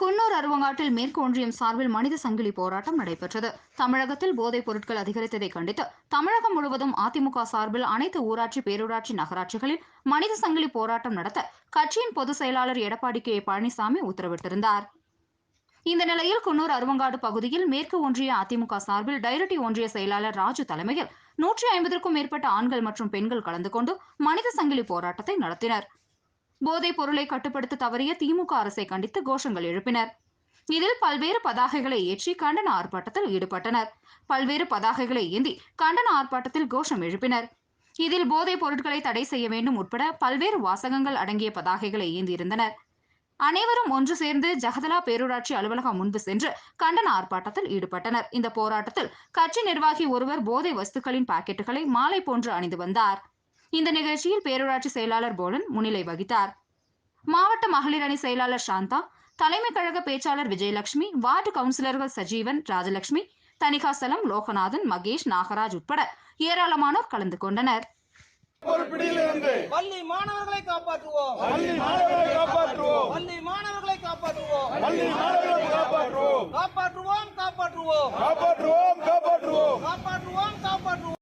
குன்னூர் அருவங்காட்டில் மேற்கு ஒன்றியம் சார்பில் மனித சங்கிலி போராட்டம் நடைபெற்றது. தமிழகத்தில் போதைப் பொருட்கள் அதிகரித்ததை கண்டித்து தமிழகம் முழுவதும் அதிமுக சார்பில் அனைத்து ஊராட்சி, பேரூராட்சி, நகராட்சிகளில் மனித சங்கிலி போராட்டம் நடத்த கட்சியின் பொதுச் செயலாளர் எடப்பாடி கே பழனிசாமி உத்தரவிட்டிருந்தார். இந்த நிலையில் குன்னூர் அருவங்காடு பகுதியில் மேற்கு ஒன்றிய அதிமுக சார்பில் டைரட்டி ஒன்றிய செயலாளர் ராஜு தலைமையில் 150க்கும் மேற்பட்ட ஆண்கள் மற்றும் பெண்கள் கலந்து கொண்டு மனித சங்கிலி போராட்டத்தை நடத்தினர். போதைப் பொருளை கட்டுப்படுத்த தவறிய திமுக அரசை கண்டித்து கோஷங்கள் எழுப்பினர். இதில் பல்வேறு பதாகைகளை ஏற்றி கண்டன ஆர்ப்பாட்டத்தில் ஈடுபட்டனர். பல்வேறு பதாகைகளை ஏந்தி கண்டன ஆர்ப்பாட்டத்தில் கோஷம் எழுப்பினர். இதில் போதைப் பொருட்களை தடை செய்ய வேண்டும் உட்பட பல்வேறு வாசகங்கள் அடங்கிய பதாகைகளை ஏந்தியிருந்தனர். அனைவரும் ஒன்று சேர்ந்து ஜகதலா பேரூராட்சி அலுவலகம் முன்பு சென்று கண்டன ஆர்ப்பாட்டத்தில் ஈடுபட்டனர். இந்த போராட்டத்தில் கட்சி நிர்வாகி ஒருவர் போதை வஸ்துக்களின் பாக்கெட்டுகளை மாலை போன்று அணிந்து வந்தார். இந்த நிகழ்ச்சியில் பேரூராட்சி செயலாளர் போலன் முன்னிலை வகித்தார். மாவட்ட மகளிர் அணி செயலாளர் சாந்தா, தலைமை கழக பேச்சாளர் விஜயலட்சுமி, வார்டு கவுன்சிலர்கள் சஜீவன், ராஜலட்சுமி, தணிகாசலம், லோகநாதன், மகேஷ், நாகராஜ் உட்பட ஏராளமானோர் கலந்து கொண்டனர். பள்ளி மாணவர்களை காப்பாற்றுவோம், பள்ளி மாணவர்களை காப்பாற்றுவோம், பள்ளி மாணவர்களை காப்பாற்றுவோம், பள்ளி மாணவர்களை காப்பாற்றுவோம், காப்பாற்றுவோம், காப்பாற்றுவோம், காப்பாற்றுவோம், காப்பாற்றுவோம், காப்பாற்றுவோம், காப்பாற்றுவோம்.